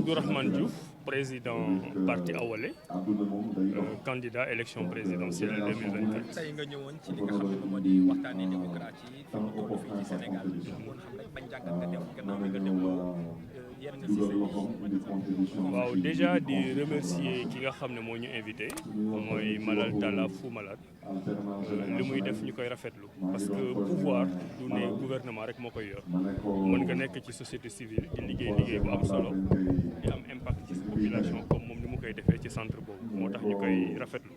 Abdourahmane Diouf, président parti Awalé, candidat élection présidentielle 2024. tey nga ñëwoon ci li nga xam ne moom moo di waxtaanee démocratie fi mu toll fii ci Sénégal mën xam rek bañ jàngat nga def gannaaw bi nga dégloo yenn ci waaw déjà di remercier ki nga xam ne moo ñu invité mooy Malal Talla Fou Malade li muy def ñu koy rafetlu parce que pouvoir du ne gouvernement rek moo koy yor mën nga nekk ci société civile di liggéey bu am solo di am impact ci population comme moom ni mu koy defee ci centre boobu moo tax ñu koy rafetlu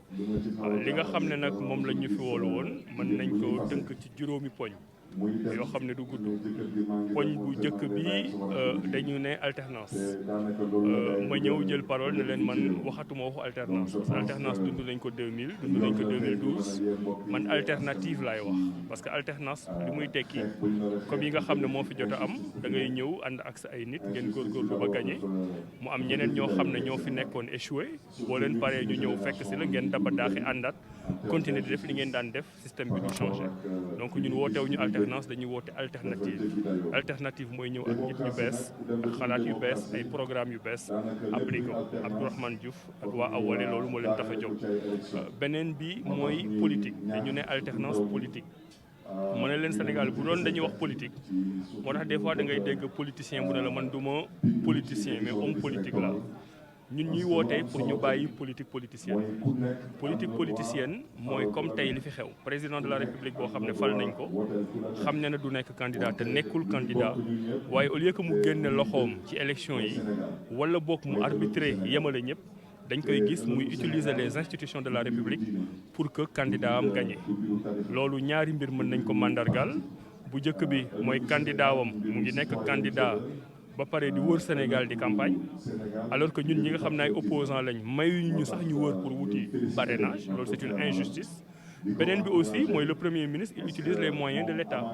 li nga xam ne nag moom lañ ñu fi woolu woon mën nañ ko tënk ci juróomi poñ yoo xam ne du gudd poñ bu njëkk bi dañu ne alternance ma ñëw jël parole ne leen man waxatuma waxu alternance parce que alternance dund nañ ko 2000 dund nañ ko 2012 man alternative laay wax parce que alternance li muy tekki comme yi nga xam ne moo fi jot a am da ngay ñëw ànd ak sa ay nit ngeen góorgóorlu ba gagné mu am ñeneen ñoo xam ne ñoo fi nekkoon échoué boo leen paree ñu ñëw fekk si la ngeen daba daaxi àndaat continuer di def li ngeen daan def système bi du changé donc ñun wooteewu ñu alternance dañuy woote alternative mooy ñëw ak nit ñu bees ak xalaat yu bees ay programme yu bees appliqué ko Abdourahmane Diouf ak waa Awalé loolu moo leen tax a jóg beneen bi mooy politique dañu ne alternance politique mu ne leen Sénégal bu doon dañuy wax politique moo tax des fois da ngay dégg politicien bu ne la man du ma politicien mais homme politique la ñun ñuy wootee pour ñu bàyyi politique politicienne mooy comme tey li fi xew président de la république boo xam ne fal nañ ko xam ne du nekk candidat te nekkul candidat waaye au lieu que mu génne loxoom ci élection yi wala boog mu arbitré yemale ñëpp dañ koy gis muy utiliser les institutions de la république pour que candidat am gagné loolu ñaari mbir mën nañ ko mandargal bu njëkk bi mooy candidat wam mu ngi nekk candidat ba pare di wër Sénégal di campagne alors que ñun ñi nga xam ne ay opposants lañ mayuñu ñu sax ñu wër pour wuti parrainage loolu c'est une injustice beneen bi aussi mooy le premier ministre il utilise les moyens de l'État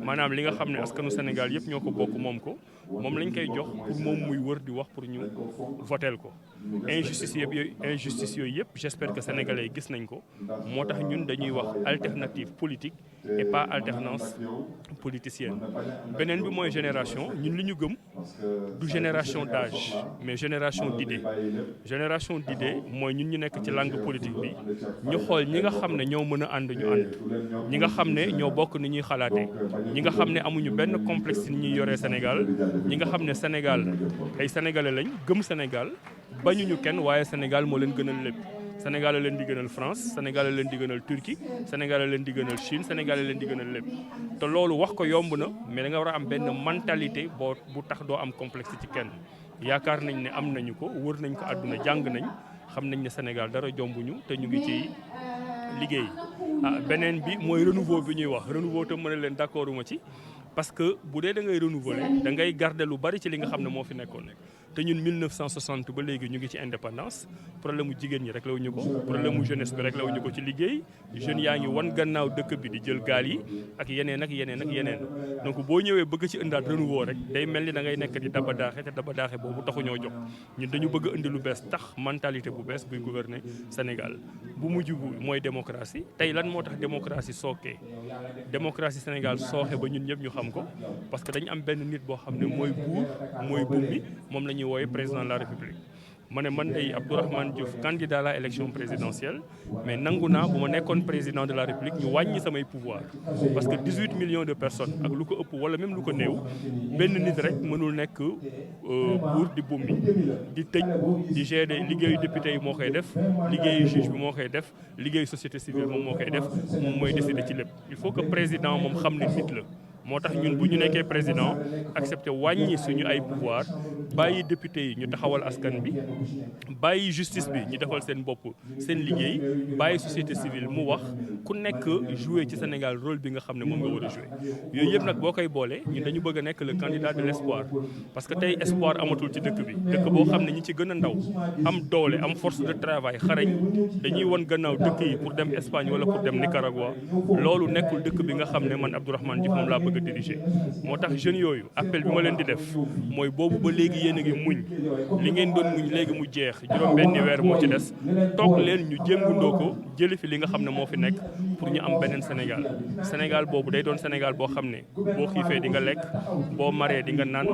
maanaam li nga xam ne askanu Sénégal yëpp ñoo ko bokk moom ko moom lañ koy jox pour moom muy wër di wax pour ñu votel ko injustice yooyu yëpp j'espère que sénégalais yi gis nañ ko moo tax ñun dañuy wax alternative politique et pas alternance politicienne beneen bi mooy génération ñun li ñu gëm du génération d'âge mais génération d'idées mooy ñun ñu nekk ci langue politique bi ñu xool ñi nga xam ne ñoo mën a ànd ñu ànd ñi nga xam ne ñoo bokk ni ñuy xalaatee ñi nga xam ne amuñu benn complexe ni ñuy yoree Sénégal ñi nga xam ne Sénégal ay sénégalais lañ gëm Sénégal bañuñu kenn waaye Sénégal moo leen gënal lépp Sénégal a leen di gënal France Sénégal a leen di gënal Turquie Sénégal a leen di gënal Chine Sénégal a leen di gënal lépp te loolu wax ko yomb na mais da nga war a am benn mentalité bu tax doo am complexe ci kenn yaakaar nañ ne am nañu ko wër nañ ko àdduna jàng nañ xam nañ ne Sénégal dara jombuñu te ñu ngi ci liggéey beneen bi mooy renouveau bi ñuy wax renouveau te mën a leen d'accorduma ci parce que bu dee da ngay renouveler da ngay garder lu bari ci li nga xam ne moo fi nekkoon te ñun 1960 ba léegi ñu ngi ci indépendance problème mu jigéen ñi rek la wuñu ko problème mu jeunesse bi rek la wuñu ko ci liggéey jeunes yaa ngi wan gannaaw dëkk bi di jël gaal yi ak yeneen donc boo ñëwee bëgg ci ëndaat renouveau rek day mel ni da ngay nekk di daba daaxe te daba daaxe boobu taxuñoo jóg ñun dañu bëgg indi lu bees tax mentalité bu bees buy gouverner Sénégal bu mujj bu mooy démocratie tey lan moo tax démocratie sookee démocratie Sénégal sooxe ba ñun ñëpp ñu xam ko parce que dañu am benn nit boo xam ne mooy buur mooy bumbi moom la ñuy wooye président de la République ma ne man day Abdourahmane Diouf candidat à la élection présidentielle mais nangu naa bu ma nekkoon président de la République ñu wàññi samay pouvoir parce que 18 millions de personnes ak lu ko ëpp wala même lu ko néew benn nit rek mënul nekk buur di bumbi di tëj di gérer liggéeyu député yi moo koy def liggéeyu juge bi moo koy def liggéeyu société civile moom moo koy def moom mooy décider ci lépp il faut que président moom xam ne nit la moo tax ñun bu ñu nekkee président accepté wàññi suñu ay pouvoir bàyyi député yi ñu taxawal askan bi bàyyi justice bi ñu defal seen bopp seen liggéey bàyyi société civile mu wax ku nekk jouer ci Sénégal rôle bi nga xam ne moom nga war a jouer yooyu yëpp nag boo koy boolee ñun dañu bëgg a nekk le candidat de l'espoir parce que tey espoir amatul ci dëkk bi dëkk boo xam ne ñi ci gën a ndaw am doole am force de travail xarañ dañuy won gannaaw dëkk yi pour dem Espagne wala pour dem Nicaragua loolu nekkul dëkk bi nga xam ne man Abdourahmane Diouf moom laa bëgg a diriger moo tax jeunes yooyu appel bi ma leen di def mooy boobu ba léegi yéen a ngi muñ li ngeen doon muñ léegi mu jeex juróom-benni weer moo ci des toog leen ñu jéngundoo ko jëli fi li nga xam ne moo fi nekk pour ñu am beneen Sénégal boobu day doon Sénégal boo xam ne boo xiifee di nga lekk boo maree di nga naan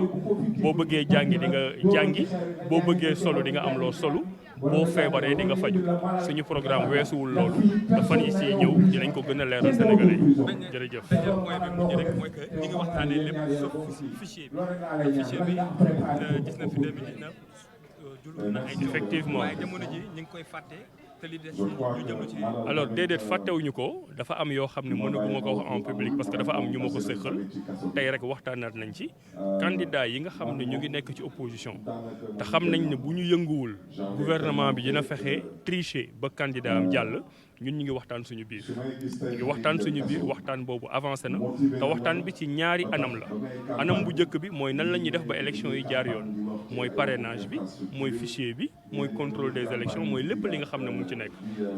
boo bëggee jàngi di nga jàngi boo bëggee solu di nga am loo solu boo feebaree di nga faju suñu programme weesuwul loolu te fan yi si ñëw dinañ ko gën a leeral Sénégalais yi jërëjëf. point bi mujj rek mooy que ñi ngi waxtaanee lépp sauf fichier bi gis na fi 2019 jur na ay effectivement waaye jamono ji ñu ngi koy fàtte te li des ñu jëm ci. alors déedéet fàttewuñu ko dafa am yoo xam ne mënaguma ko wax en public parce que dafa am ñu ma ko séqal tey rek waxtaanaat nañ ci candidat yi nga xam ne ñu ngi nekk ci opposition te xam nañ ne bu ñu yënguwul gouvernement bi dina fexe tricher ba candidat am jàll ñun ñu ngi waxtaan suñu biir waxtaan boobu avancé na te waxtaan bi ci ñaari anam la anam bu njëkk bi mooy nan la ñuy def ba élection yi jaar yoon mooy parrainage bi mooy fichier bi mooy contrôle des élections mooy lépp li nga xam ne mu ngi ci nekk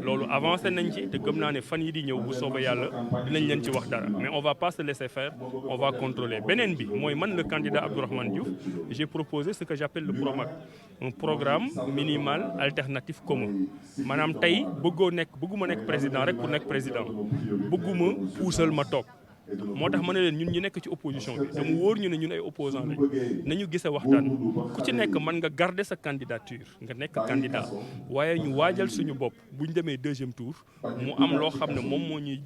loolu avancé nañ ci te gëm naa ne fan yi di ñëw bu soobee yàlla dinañ leen ci wax dara mais on va pas se laisser faire on va contrôler beneen bi mooy man le candidat Abdourahmane Diouf j'ai proposé ce que j'appelle le PROMAC un programme minimal alternatif commun maanaam tey bëgguma nekk président rek pour nekk président bëgguma puusal ma toog moo tax ma ne leen ñun ñu nekk ci opposition bi te mu wóor ñu ne ñun ay opposant lañ nañu gise waxtaan ku ci nekk mën nga garder sa candidature nga nekk candidat waaye ñu waajal suñu bopp bu ñu demee deuxième tour mu am loo xam ne moom moo ñuy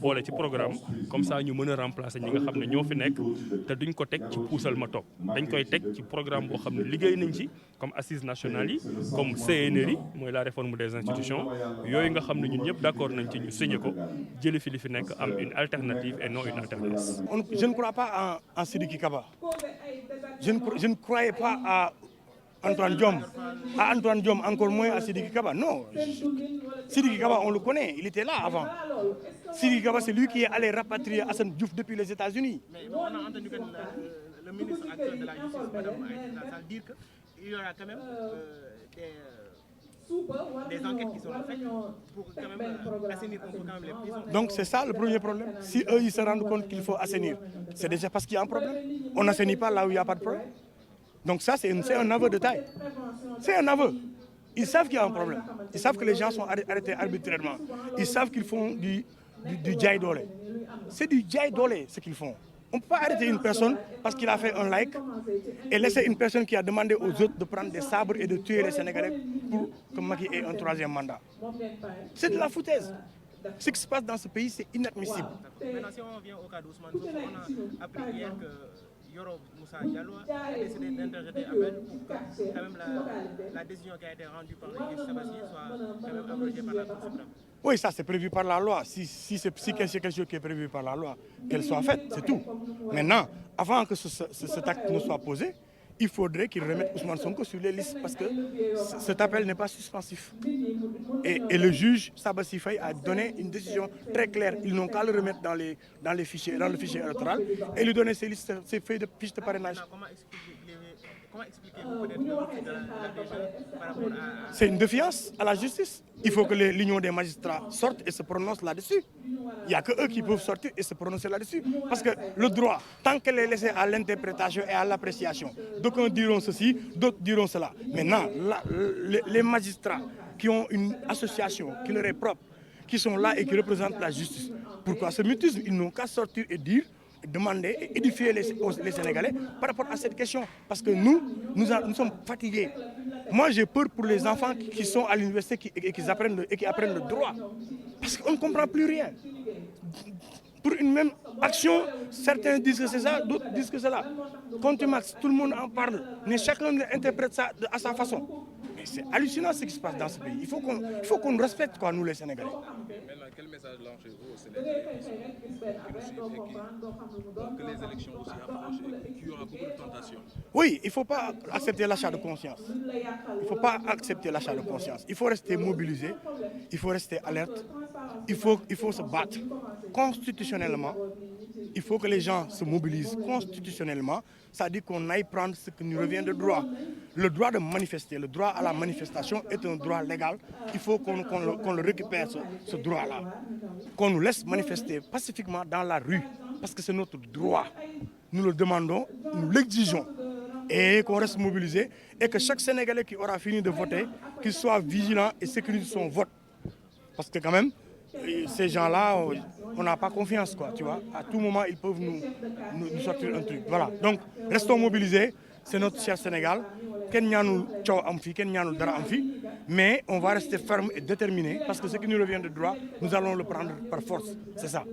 boole ci programme comme ça ñu mën a remplacer ñi nga xam ne ñoo fi nekk te duñ ko teg ci puusal ma toog dañ koy teg ci programme boo xam ne liggéey nañ ci comme assises nationales yi comme CNRI mooy la réforme des institutions yooyu nga xam ne ñun ñëpp d'accord nañ ci ñu signé ko jëli fi li fi nekk am une alternative et non une alternance. Je ne crois pas en Sidiki Kaba. Je ne croyais pas à Antoine Diome. À Antoine Diome, encore moins à Sidiki Kaba. Non. Sidiki Kaba, on le connaît. Il était là avant. Sidiki Kaba, c'est lui qui est allé rapatrier Assane Diouf depuis les États-Unis. Mais on a entendu que le ministre actuel de la Justice, Madame Aïda Sall, dire qu'il y aura quand même des enquêtes qui sont faites pour quand même assainir un peu quand même les prisons. Donc c'est ça le premier problème. Si eux ils se rendent compte qu'il faut assainir, c'est déjà parce qu'il y a un problème. On n'assainit pas là où il n'y a pas de problème. Donc ça c'est un aveu de taille. C'est un aveu. Ils savent qu'il y a un problème. Ils savent que les gens sont arrêtés arbitrairement. Ils savent qu'ils font du djay dole. C'est du djay dole ce qu'ils font. On ne peut pas arrêter une personne parce qu'il a fait un like et laisser une personne qui a demandé aux autres de prendre des sabres et de tuer les Sénégalais pour que Macky ait un troisième mandat. C'est de la foutaise. Ce qui se passe dans ce pays, c'est inadmissible. Maintenant, si on vient au cas d'Ousmane Sonko, on a appris hier que Yoro Moussa Diallo a décidé d'interjeter appel pour que quand même la décision qui a été rendue par le juge Sabassi soit quand même abrogée par la Cour suprême. Oui, ça c'est prévu par la loi. Si c'est quelque chose qui est prévu par la loi, qu'elle soit faite, c'est tout. Maintenant, avant que cet acte ne soit posé, il faudrait qu'il remette Ousmane Sonko sur les listes parce que cet appel n'est pas suspensif. Et le juge Sabassi Faye a donné une décision très claire. Ils n'ont qu'à le remettre dans le fichier électoral et lui donner ses feuilles de fiches de parrainage. Comment expliquez-vous peut-être le refus de la DG par rapport à... C'est une défiance à la justice. Il faut que l'union des magistrats sorte et se prononce là-dessus. Il n'y a que eux qui peuvent sortir et se prononcer là-dessus. Parce que le droit, tant qu'elle est laissée à l'interprétation et à l'appréciation, d'aucuns diront ceci, d'autres diront cela. Maintenant, les magistrats qui ont une association qui leur est propre, qui sont là et qui représentent la justice, pourquoi ce mutisme? Ils n'ont qu'à sortir et dire, demander et édifier les Sénégalais par rapport à cette question. Parce que nous sommes fatigués. Moi, j'ai peur pour les enfants qui sont à l'université et qui apprennent le droit. Parce qu'on ne comprend plus rien. Pour une même action, certains disent que c'est ça, d'autres disent que c'est là. Contumax, tout le monde en parle. Mais chacun interprète ça à sa façon. Mais c'est hallucinant ce qui se passe dans ce pays. Il faut qu'on nous respecte, quoi, nous les Sénégalais. Maintenant, quel message lancez-vous aux Sénégalais que les élections aussi approchent et qu'il y aura beaucoup de tentations? Oui, il ne faut pas accepter l'achat de conscience. Il ne faut pas accepter l'achat de conscience. Il faut rester mobilisé, il faut rester alerte, il faut se battre constitutionnellement. Il faut que les gens se mobilisent constitutionnellement. Ça dit qu'on aille prendre ce qui nous revient de droit. Le droit de manifester, le droit à la manifestation est un droit légal. Il faut qu'on le récupère, ce droit-là. Qu'on nous laisse manifester pacifiquement dans la rue. parce que c'est notre droit. Nous le demandons, nous l'exigeons. Et qu'on reste mobilisé et que chaque Sénégalais qui aura fini de voter, qu'il soit vigilant et sécurise son vote. Parce que quand même, ces gens-là, on n'a pas confiance, quoi, tu vois. À tout moment, ils peuvent nous sortir un truc. Voilà. Donc, restons mobilisés. C'est notre cher Sénégal. Mais on va rester ferme et déterminé parce que ce qui nous revient de droit, nous allons le prendre par force. C'est ça.